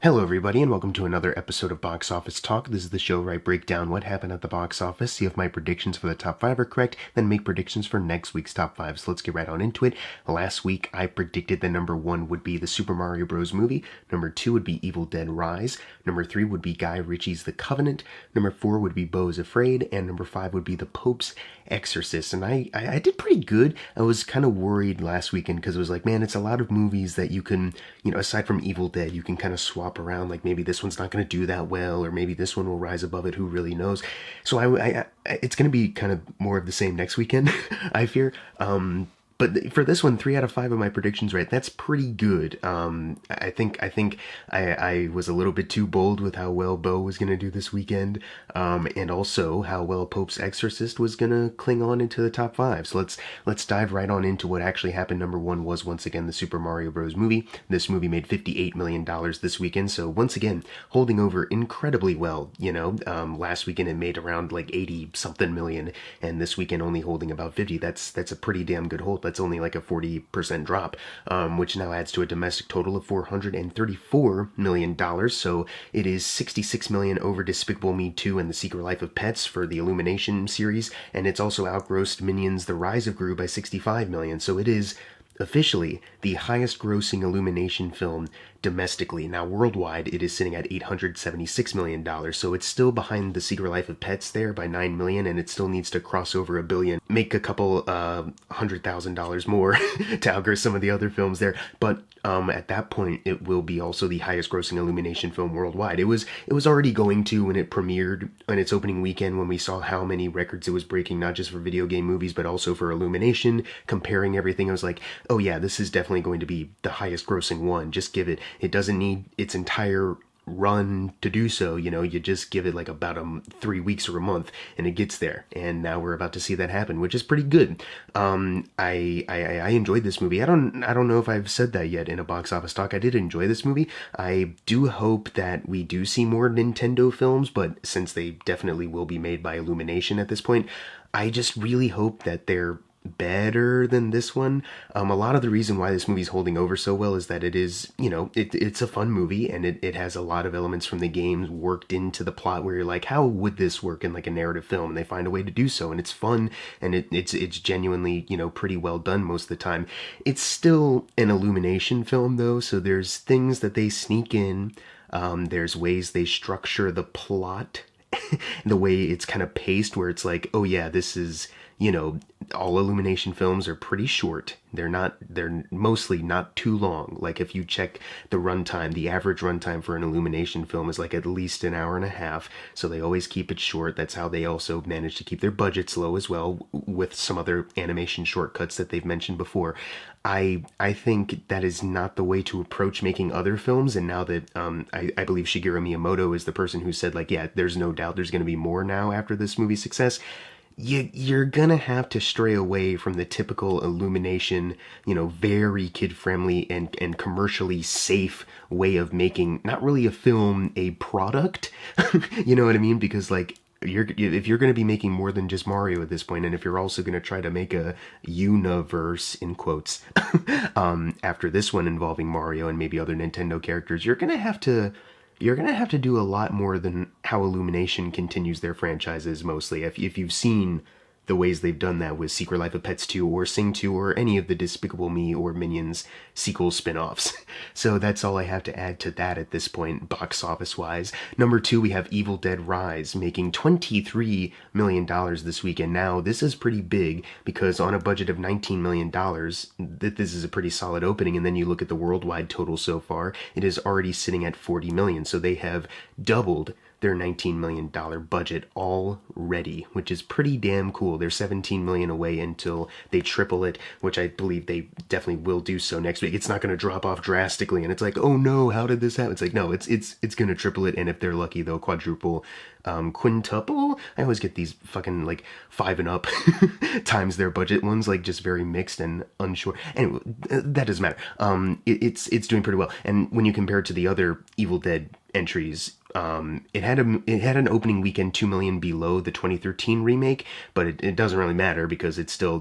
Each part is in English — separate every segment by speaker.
Speaker 1: Hello everybody and welcome to another episode of Box Office Talk. This is the show where I break down what happened at the box office, see if my predictions for the top 5 are correct, then make predictions for next week's top 5. So let's get right on into it. Last week I predicted that number 1 would be the Super Mario Bros. Movie, number 2 would be Evil Dead Rise, number 3 would be Guy Ritchie's The Covenant, number 4 would be Beau Is Afraid, and number 5 would be The Pope's Exorcist. And I did pretty good. I was kind of worried last weekend because it was like, man, it's a lot of movies that you can, aside from Evil Dead, you can kind of swap around. Like maybe this one's not going to do that well, or maybe this one will rise above it. Who really knows? So it's going to be kind of more of the same next weekend, I fear. But for this one, 3 out of 5 of my predictions right. That's pretty good. I think I was a little bit too bold with how well Beau was going to do this weekend, and also how well Pope's Exorcist was going to cling on into the top 5. So let's dive right on into what actually happened. Number 1 was once again the Super Mario Bros. Movie. This movie made $58 million this weekend, so once again holding over incredibly well. Last weekend it made around like 80 something million, and this weekend only holding about 50. That's a pretty damn good hold. That's only like a 40% drop, which now adds to a domestic total of $434 million. So it is $66 million over Despicable Me 2 and The Secret Life of Pets for the Illumination series, and it's also outgrossed Minions: The Rise of Gru by $65 million. So it is officially the highest grossing Illumination film domestically. Now worldwide it is sitting at $876 million, so it's still behind The Secret Life of Pets there by $9 million, and it still needs to cross over $1 billion, make a couple $100,000 more to outgross some of the other films there. But at that point it will be also the highest grossing Illumination film worldwide. It was already going to when it premiered on its opening weekend, when we saw how many records it was breaking, not just for video game movies but also for Illumination. Comparing everything, I was like, oh yeah, this is definitely going to be the highest grossing one. Just give it doesn't need its entire run to do so. You just give it like about 3 weeks or a month and it gets there, and now we're about to see that happen, which is pretty good. I enjoyed this movie. I don't know if I've said that yet in a box office talk. I did enjoy this movie. I do hope that we do see more Nintendo films, but since they definitely will be made by Illumination at this point, I just really hope that they're better than this one. A lot of the reason why this movie's holding over so well is that it is, it's a fun movie, and it has a lot of elements from the games worked into the plot where you're like, how would this work in like a narrative film? And they find a way to do so, and it's fun, and it's genuinely, pretty well done most of the time. It's still an Illumination film though, so there's things that they sneak in. There's ways they structure the plot, the way it's kind of paced, where it's like, oh yeah, this is, all Illumination films are pretty short. They're mostly not too long. Like if you check the runtime, the average runtime for an Illumination film is like at least an hour and a half. So they always keep it short. That's how they also manage to keep their budgets low as well, with some other animation shortcuts that they've mentioned before. I think that is not the way to approach making other films. And now that I believe Shigeru Miyamoto is the person who said like, yeah, there's no doubt there's going to be more now after this movie's success. You're gonna have to stray away from the typical Illumination, very kid-friendly and commercially safe way of making, not really a film, a product. You know what I mean? Because like, if you're going to be making more than just Mario at this point, and if you're also going to try to make a universe, in quotes, after this one involving Mario and maybe other Nintendo characters, you're going to have to do a lot more than how Illumination continues their franchises mostly. If you've seen the ways they've done that with Secret Life of Pets 2 or Sing 2 or any of the Despicable Me or Minions sequel spin-offs. So that's all I have to add to that at this point, box office-wise. Number 2, we have Evil Dead Rise, making $23 million this weekend. Now, this is pretty big, because on a budget of $19 million, this is a pretty solid opening, and then you look at the worldwide total so far, it is already sitting at $40 million, so they have doubled their $19 million budget already, which is pretty damn cool. They're $17 million away until they triple it, which I believe they definitely will do so next week. It's not going to drop off drastically, and it's like, oh no, how did this happen? It's like, no, it's going to triple it, and if they're lucky, they'll quadruple, quintuple. I always get these fucking like 5 and up times their budget ones, like just very mixed and unsure. Anyway, that doesn't matter. It's doing pretty well, and when you compare it to the other Evil Dead entries. It had an opening weekend 2 million below the 2013 remake, but it doesn't really matter because it's still,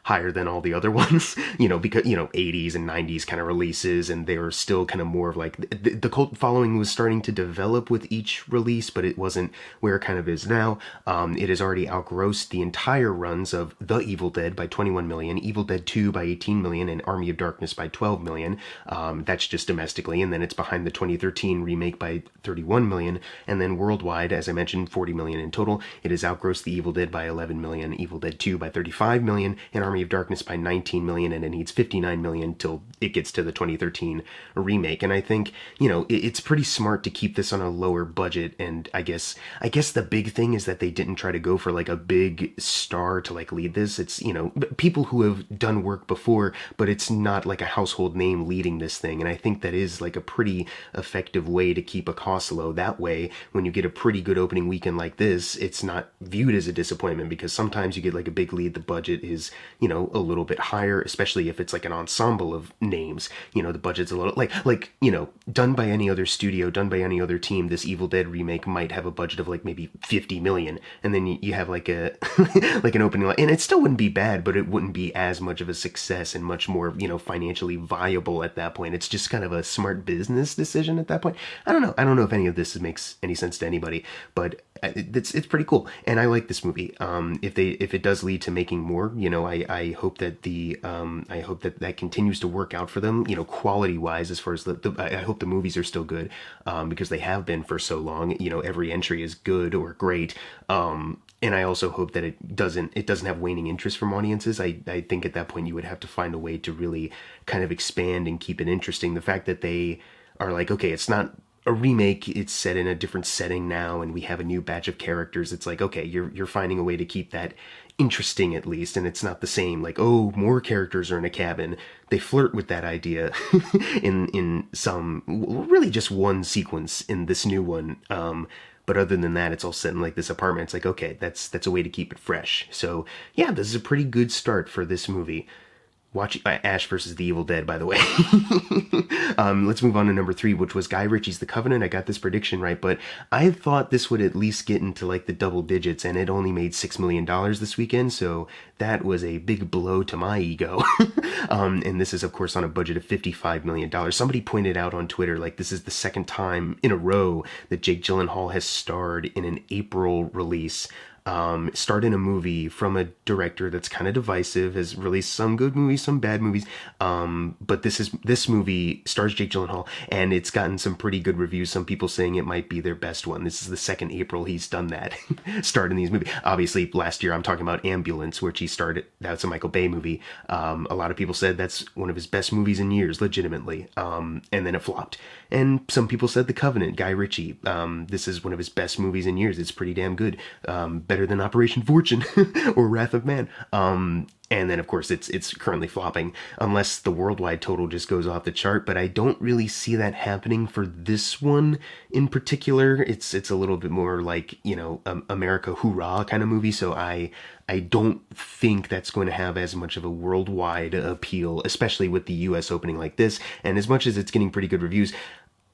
Speaker 1: higher than all the other ones, because, 80s and 90s kind of releases, and they were still kind of more of like, the cult following was starting to develop with each release, but it wasn't where it kind of is now. It has already outgrossed the entire runs of The Evil Dead by 21 million, Evil Dead 2 by 18 million, and Army of Darkness by 12 million. That's just domestically, and then it's behind the 2013 remake by 31 million, and then worldwide, as I mentioned, 40 million in total. It has outgrossed The Evil Dead by 11 million, Evil Dead 2 by 35 million, and Army of Darkness by 19 million, and it needs 59 million till it gets to the 2013 remake. And I think, it's pretty smart to keep this on a lower budget, and I guess the big thing is that they didn't try to go for like a big star to like lead this. It's, people who have done work before, but it's not like a household name leading this thing, and I think that is like a pretty effective way to keep a cost low. That way, when you get a pretty good opening weekend like this, it's not viewed as a disappointment, because sometimes you get like a big lead, the budget is, a little bit higher, especially if it's like an ensemble of names. The budget's a little like done by any other studio, done by any other team, this Evil Dead remake might have a budget of like maybe 50 million, and then you have like a like an opening, and it still wouldn't be bad, but it wouldn't be as much of a success and much more, financially viable at that point. It's just kind of a smart business decision at that point. I don't know if any of this makes any sense to anybody, but it's pretty cool, and I like this movie. If it does lead to making more, I hope that I hope that continues to work out for them, quality wise, as far as I hope the movies are still good, because they have been for so long. Every entry is good or great. And I also hope that it doesn't have waning interest from audiences. I think at that point you would have to find a way to really kind of expand and keep it interesting. The fact that they are like, okay, it's not a remake, it's set in a different setting now, and we have a new batch of characters. It's like, okay, you're finding a way to keep that interesting at least, and it's not the same like, oh, more characters are in a cabin. They flirt with that idea in some, really just one sequence in this new one. But other than that, it's all set in like this apartment. It's like, okay, that's a way to keep it fresh. So yeah, this is a pretty good start for this movie. Watch Ash versus the Evil Dead, by the way. Let's move on to number 3, which was Guy Ritchie's The Covenant. I got this prediction right, but I thought this would at least get into like the double digits, and it only made $6 million this weekend, so that was a big blow to my ego. And this is, of course, on a budget of $55 million. Somebody pointed out on Twitter, like, this is the second time in a row that Jake Gyllenhaal has starred in an April release. Starred in a movie from a director that's kind of divisive, has released some good movies, some bad movies, but this movie stars Jake Gyllenhaal, and it's gotten some pretty good reviews. Some people saying it might be their best one. This is the second April he's done that, starred in these movies. Obviously, last year I'm talking about Ambulance, which he starred. That's a Michael Bay movie. A lot of people said that's one of his best movies in years, legitimately, and then it flopped. And some people said The Covenant, Guy Ritchie, this is one of his best movies in years. It's pretty damn good. Better than Operation Fortune or Wrath of Man. And then, of course, it's currently flopping, unless the worldwide total just goes off the chart. But I don't really see that happening for this one in particular. It's a little bit more like, America Hoorah kind of movie. So I don't think that's going to have as much of a worldwide appeal, especially with the US opening like this. And as much as it's getting pretty good reviews,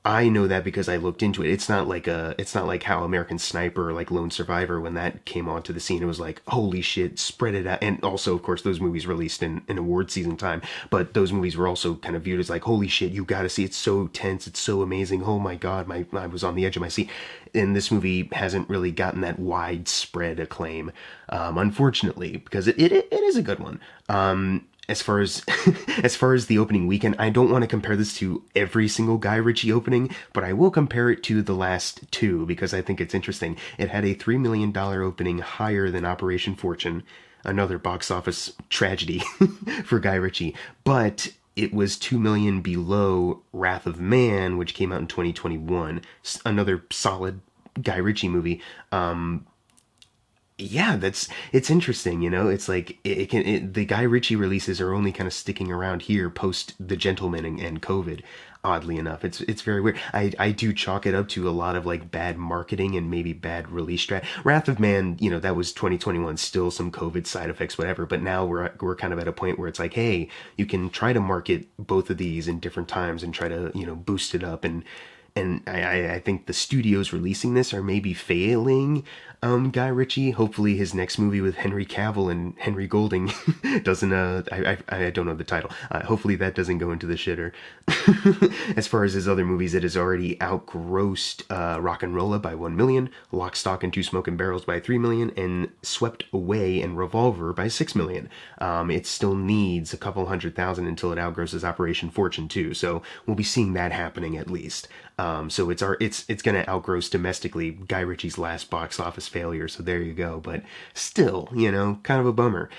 Speaker 1: I know that because I looked into it. It's not like how American Sniper or like Lone Survivor, when that came onto the scene, it was like, holy shit, spread it out. And also, of course, those movies released in award season time, but those movies were also kind of viewed as like, holy shit, you gotta see, it's so tense, it's so amazing, oh my god, I was on the edge of my seat. And this movie hasn't really gotten that widespread acclaim, unfortunately, because it is a good one. As far as the opening weekend, I don't want to compare this to every single Guy Ritchie opening, but I will compare it to the last two because I think it's interesting. It had a $3 million opening, higher than Operation Fortune, another box office tragedy for Guy Ritchie, but it was $2 million below Wrath of Man, which came out in 2021, another solid Guy Ritchie movie. Yeah, it's interesting, It's like the Guy Ritchie releases are only kind of sticking around here post The Gentleman and COVID. Oddly enough, it's very weird. I do chalk it up to a lot of like bad marketing and maybe bad release strat. Wrath of Man, that was 2021, still some COVID side effects, whatever. But now we're kind of at a point where it's like, hey, you can try to market both of these in different times and try to boost it up, and and I think the studios releasing this are maybe failing Guy Ritchie. Hopefully his next movie with Henry Cavill and Henry Golding doesn't, I don't know the title. Hopefully that doesn't go into the shitter. As far as his other movies, it has already outgrossed Rock and Rolla by 1 million, Lock, Stock, and Two Smoking Barrels by 3 million, and Swept Away and Revolver by 6 million. It still needs a couple 100,000 until it outgrosses Operation Fortune 2, so we'll be seeing that happening at least. So it's going to outgross domestically Guy Ritchie's last box office failure, so there you go. But still, kind of a bummer,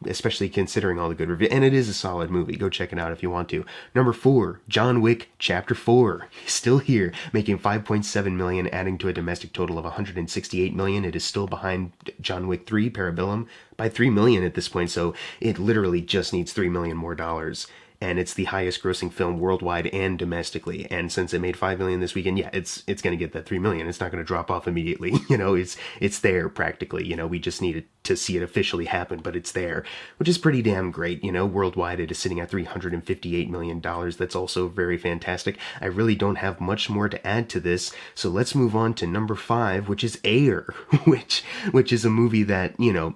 Speaker 1: especially considering all the good reviews. And it is a solid movie. Go check it out if you want to. Number 4, John Wick Chapter 4. Still here, making 5.7 million, adding to a domestic total of 168 million. It is still behind John Wick 3 Parabellum by 3 million at this point, so it literally just needs 3 million more dollars. And it's the highest grossing film worldwide and domestically. And since it made 5 million this weekend, yeah, it's going to get that 3 million. It's not going to drop off immediately. It's there practically. We just needed to see it officially happen, but it's there, which is pretty damn great. Worldwide it is sitting at $358 million. That's also very fantastic. I really don't have much more to add to this. So let's move on to number 5, which is Air, which is a movie that,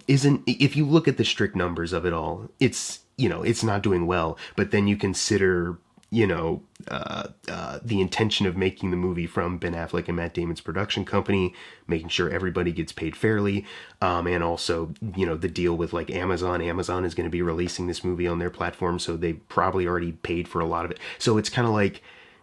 Speaker 1: isn't, if you look at the strict numbers of it all, it's not doing well, but then you consider, the intention of making the movie from Ben Affleck and Matt Damon's production company, making sure everybody gets paid fairly, and also, the deal with like Amazon. Amazon is going to be releasing this movie on their platform, so they probably already paid for a lot of it. So it's kind of like,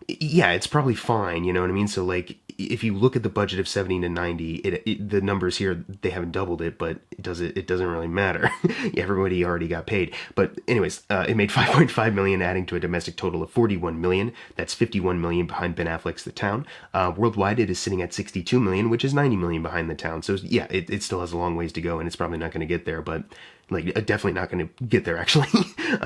Speaker 1: yeah, it's probably fine, you know what I mean? So like, if you look at the budget of 70 to 90, the numbers here, they haven't doubled it, but it doesn't really matter. Everybody already got paid. But anyways, it made 5.5 million, adding to a domestic total of 41 million. That's 51 million behind Ben Affleck's The Town. Worldwide, it is sitting at 62 million, which is 90 million behind The Town. So yeah, it still has a long ways to go, and it's probably not going to get there, but definitely not going to get there, actually.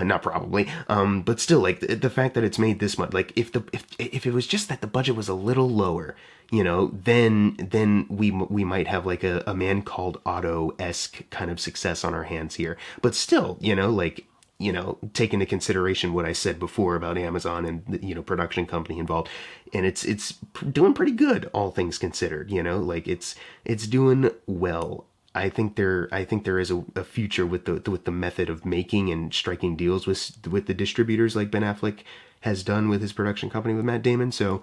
Speaker 1: Not probably. But still, the fact that it's made this much, if it was just that the budget was a little lower, then we might have a Man Called Otto-esque kind of success on our hands here. But still, take into consideration what I said before about Amazon and the, production company involved, and it's doing pretty good, all things considered. It's doing well. I think there is a future with the method of making and striking deals with the distributors like Ben Affleck has done with his production company with Matt Damon. So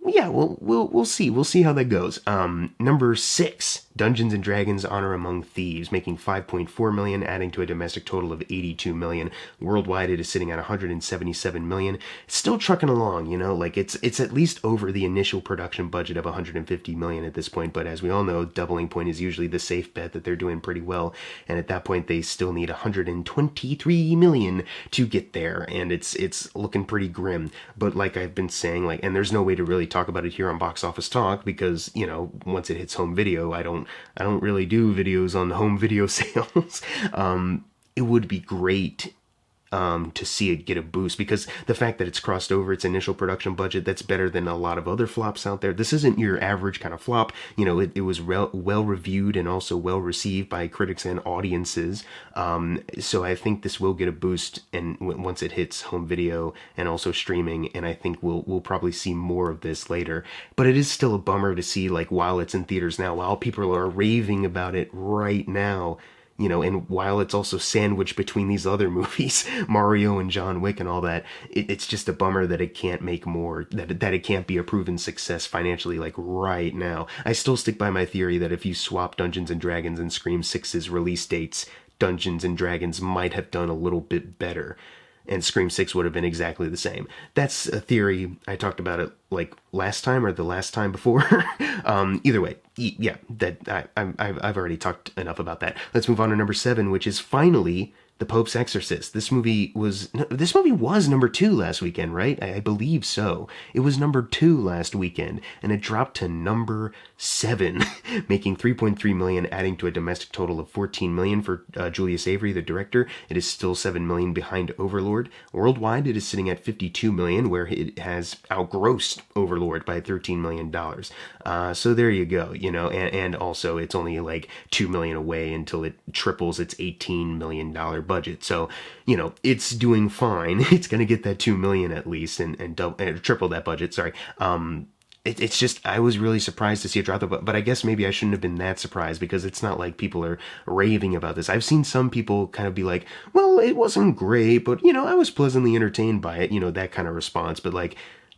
Speaker 1: yeah, we'll see. We'll see how that goes. Number 6, Dungeons and Dragons: Honor Among Thieves, making 5.4 million, adding to a domestic total of 82 million. Worldwide, it is sitting at 177 million. It's still trucking along, it's at least over the initial production budget of 150 million at this point. But as we all know, doubling point is usually the safe bet that they're doing pretty well. And at that point, they still need 123 million to get there, and it's looking pretty grim. But like I've been saying, and there's no way to really talk about it here on Box Office Talk because, once it hits home video, I don't really do videos on home video sales. It would be great to see it get a boost, because the fact that it's crossed over its initial production budget, that's better than a lot of other flops out there. This isn't your average kind of flop. It was well reviewed and also well received by critics and audiences. So I think this will get a boost, and once it hits home video and also streaming, and I think we'll probably see more of this later. But it is still a bummer to see, while it's in theaters now, while people are raving about it right now, and while it's also sandwiched between these other movies, Mario and John Wick and all that, it's just a bummer that it can't make more, that it can't be a proven success financially, right now. I still stick by my theory that if you swap Dungeons and Dragons and Scream 6's release dates, Dungeons and Dragons might have done a little bit better, and Scream 6 would have been exactly the same. That's a theory. I talked about it last time or the last time before. Either way, yeah, I've already talked enough about that. Let's move on to number 7, which is finally The Pope's Exorcist. This movie was number 2 last weekend, right? I believe so. It was number 2 last weekend, and it dropped to number 7, making 3.3 million, adding to a domestic total of 14 million for Julius Avery, the director. It is still 7 million behind Overlord. Worldwide, it is sitting at 52 million, where it has outgrossed Overlord by $13 million. So there you go, and also it's only 2 million away until it triples its $18 million budget. budget. So, it's doing fine. It's going to get that 2 million at least and triple that budget. Sorry. It's just, I was really surprised to see it drop, but I guess maybe I shouldn't have been that surprised because it's not like people are raving about this. I've seen some people kind of be like, well, it wasn't great, but, I was pleasantly entertained by it, that kind of response. But like,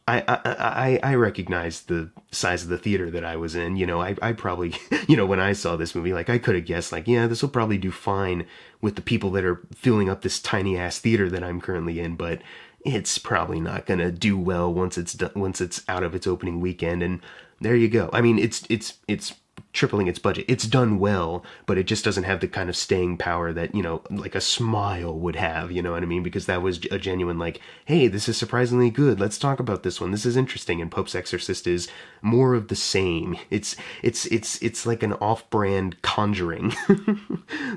Speaker 1: I recognize the size of the theater that I was in. I probably, when I saw this movie, like I could have guessed like, yeah, this will probably do fine with the people that are filling up this tiny ass theater that I'm currently in, but it's probably not gonna do well once it's done, once it's out of its opening weekend. And there you go. I mean, it's tripling its budget. It's done well, but it just doesn't have the kind of staying power that, like a Smile would have, you know what I mean? Because that was a genuine like, hey, this is surprisingly good. Let's talk about this one. This is interesting. And Pope's Exorcist is more of the same. It's like an off-brand Conjuring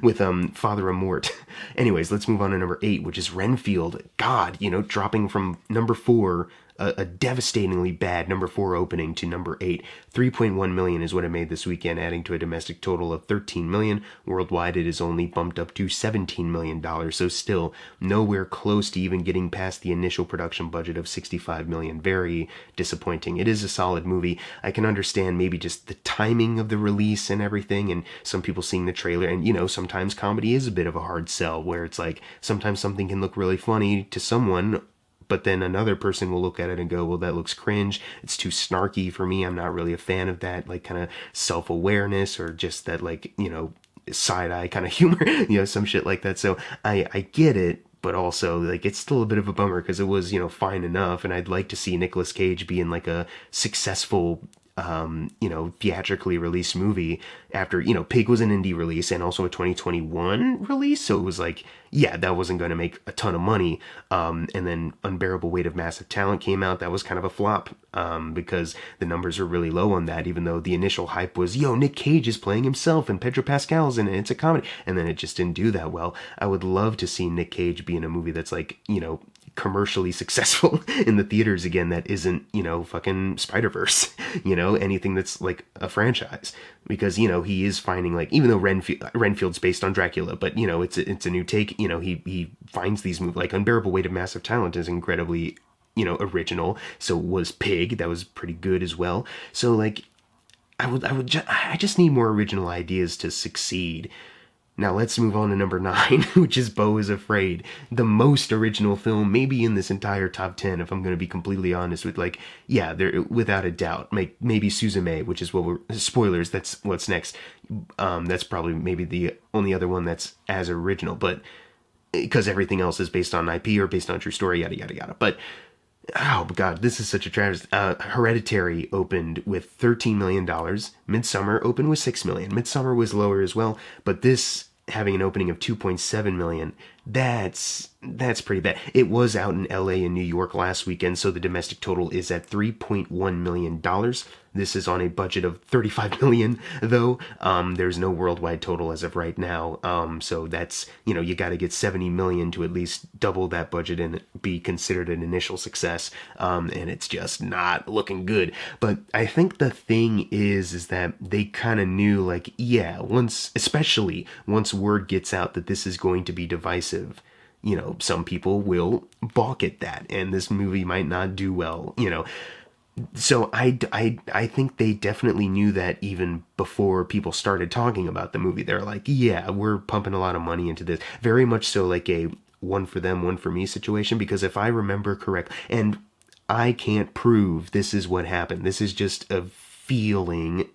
Speaker 1: with Father Amort. Anyways, let's move on to number 8, which is Renfield. God, dropping from number 4, a devastatingly bad number 4 opening, to number 8. 3.1 million is what it made this weekend, adding to a domestic total of 13 million. Worldwide, it is only bumped up to $17 million, so still nowhere close to even getting past the initial production budget of 65 million. Very disappointing. It is a solid movie. I can understand maybe just the timing of the release and everything, and some people seeing the trailer, and sometimes comedy is a bit of a hard sell, where it's like sometimes something can look really funny to someone, but then another person will look at it and go, well, that looks cringe. It's too snarky for me. I'm not really a fan of that, like, kind of self-awareness, or just that, like, side-eye kind of humor, some shit like that. So I get it, but also, like, it's still a bit of a bummer because it was, fine enough. And I'd like to see Nicolas Cage be in, like, a successful theatrically released movie after, Pig was an indie release and also a 2021 release. So it was like, yeah, that wasn't going to make a ton of money. And then Unbearable Weight of Massive Talent came out. That was kind of a flop because the numbers are really low on that, even though the initial hype was, Nick Cage is playing himself and Pedro Pascal's in it. It's a comedy. And then it just didn't do that well. I would love to see Nick Cage be in a movie that's like, commercially successful in the theaters again, that isn't, fucking Spider-Verse, anything that's like a franchise, because, he is finding, like, even though Renfield's based on Dracula, but, it's a new take, he finds these movies, like Unbearable Weight of Massive Talent is incredibly, original. So was Pig, that was pretty good as well. So, like, I just need more original ideas to succeed. Now let's move on to number 9, which is Beau Is Afraid. The most original film maybe in this entire top 10, if I'm going to be completely honest with, like, yeah, there, without a doubt. Maybe Suzume, which is what we're, spoilers, that's what's next. That's probably maybe the only other one that's as original, but, because everything else is based on IP or based on true story, yada, yada, yada. But, oh god, this is such a tragedy. Hereditary opened with $13 million. Midsommar opened with $6 million. Midsommar was lower as well, but this having an opening of 2.7 million, that's pretty bad. It was out in LA and New York last weekend, so the domestic total is at $3.1 million. This is on a budget of $35 million, though. There's no worldwide total as of right now. So that's, you got to get 70 million to at least double that budget and be considered an initial success. And it's just not looking good. But I think the thing is that they kind of knew, like, yeah, especially once word gets out that this is going to be divisive, some people will balk at that, and this movie might not do well, So I think they definitely knew that even before people started talking about the movie. They're like, yeah, we're pumping a lot of money into this. Very much so like a one for them, one for me situation, because if I remember correct, and I can't prove this is what happened. This is just a feeling,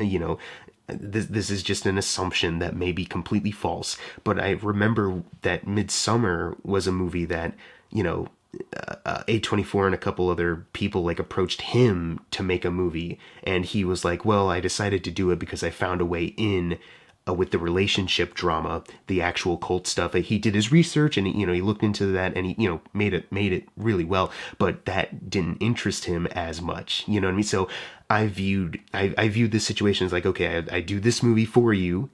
Speaker 1: this is just an assumption that may be completely false. But I remember that Midsommar was a movie that, A24 and a couple other people, like, approached him to make a movie, and he was like, well, I decided to do it because I found a way in with the relationship drama, the actual cult stuff. He did his research, and he looked into that, and he made it really well, but that didn't interest him as much, you know what I mean? So I viewed this situation as like, okay, I do this movie for you,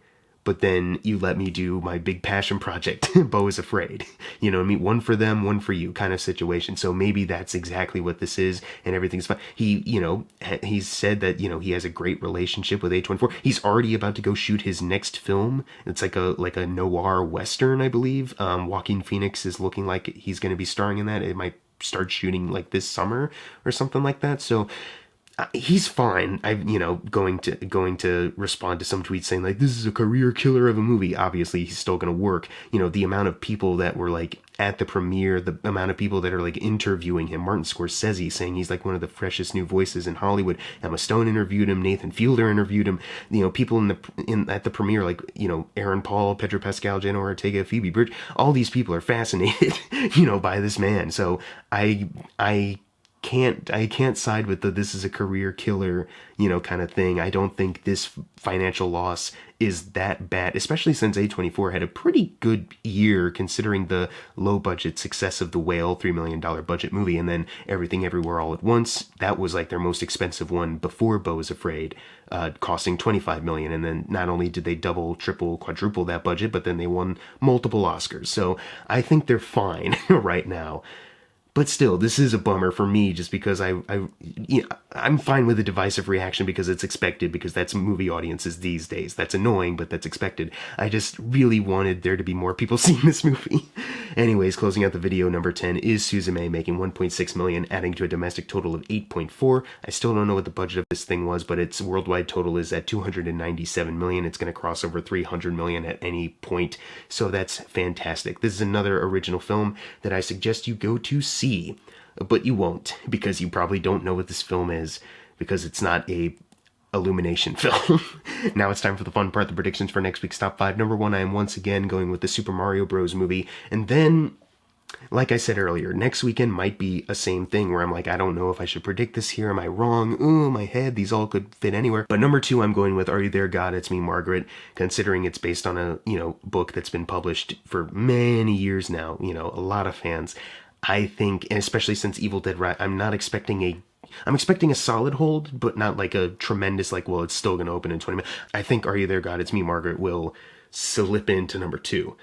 Speaker 1: but then you let me do my big passion project, Beau Is Afraid. You know what I mean? One for them, one for you kind of situation. So maybe that's exactly what this is, and everything's fine. He, you know, he's said that, you know, he has a great relationship with A24. He's already about to go shoot his next film. It's like a noir western, I believe. Joaquin Phoenix is looking like he's going to be starring in that. It might start shooting like this summer or something like that. So he's fine. I'm, you know, going to respond to some tweets saying like, this is a career killer of a movie. Obviously he's still going to work. You know, the amount of people that were like at the premiere, the amount of people that are like interviewing him, Martin Scorsese saying he's like one of the freshest new voices in Hollywood. Emma Stone interviewed him, Nathan Fielder interviewed him. You know, people at the premiere, like, you know, Aaron Paul, Pedro Pascal, Jenna Ortega, Phoebe Bridge, all these people are fascinated, you know, by this man. So I can't side with the this is a career killer, you know, kind of thing. I don't think this financial loss is that bad, especially since A24 had a pretty good year considering the low budget success of The Whale, $3 million budget movie, and then Everything Everywhere All at Once. That was like their most expensive one before Beau Is Afraid, costing $25 million. And then not only did they double, triple, quadruple that budget, but then they won multiple Oscars. So I think they're fine right now. But still, this is a bummer for me just because I'm fine with a divisive reaction because it's expected, because that's movie audiences these days. That's annoying, but that's expected. I just really wanted there to be more people seeing this movie. Anyways, closing out the video, number 10 is Suzume, making $1.6 million, adding to a domestic total of 8.4. I still don't know what the budget of this thing was, but its worldwide total is at $297 million. It's going to cross over $300 million at any point, so that's fantastic. This is another original film that I suggest you go to see. But you won't, because you probably don't know what this film is, because it's not a Illumination film. Now it's time for the fun part, the predictions for next week's top 5. Number 1, I am once again going with the Super Mario Bros. Movie, and then, like I said earlier, next weekend might be a same thing where I'm like, I don't know if I should predict this here, am I wrong? Ooh, my head, these all could fit anywhere. But number 2, I'm going with Are You There, God? It's Me, Margaret, considering it's based on a, you know, book that's been published for many years now, you know, a lot of fans. I think, and especially since Evil Dead Rise, I'm expecting a solid hold, but not like a tremendous, like, well, it's still going to open in 20 minutes. I think Are You There, God? It's Me, Margaret will slip into number 2.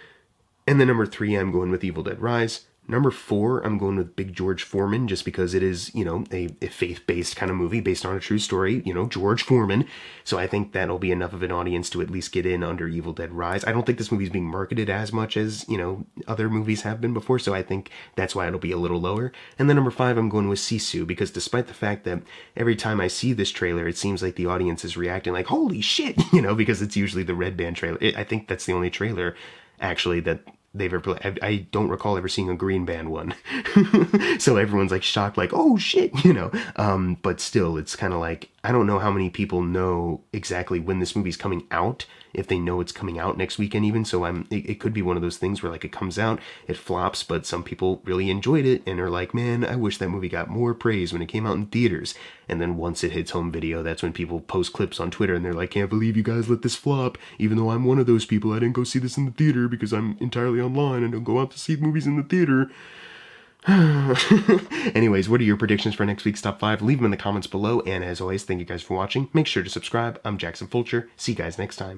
Speaker 1: And then number 3, I'm going with Evil Dead Rise. Number 4, I'm going with Big George Foreman, just because it is, you know, a faith-based kind of movie based on a true story, you know, George Foreman. So I think that'll be enough of an audience to at least get in under Evil Dead Rise. I don't think this movie's being marketed as much as, you know, other movies have been before, so I think that's why it'll be a little lower. And then number 5, I'm going with Sisu, because despite the fact that every time I see this trailer, it seems like the audience is reacting like, holy shit, you know, because it's usually the Red Band trailer. I think that's the only trailer, actually, that they've ever played. I don't recall ever seeing a Green Band one. So everyone's like shocked, like, oh shit, you know. But still, it's kind of like, I don't know how many people know exactly when this movie's coming out, if they know it's coming out next weekend even. So it could be one of those things where like it comes out, it flops, but some people really enjoyed it and are like, man, I wish that movie got more praise when it came out in theaters. And then once it hits home video, that's when people post clips on Twitter and they're like, can't believe you guys let this flop, even though I'm one of those people. I didn't go see this in the theater because I'm entirely online and don't go out to see movies in the theater. Anyways, what are your predictions for next week's top 5? Leave them in the comments below, and as always, thank you guys for watching. Make sure to subscribe. I'm Jackson Fulcher. See you guys next time.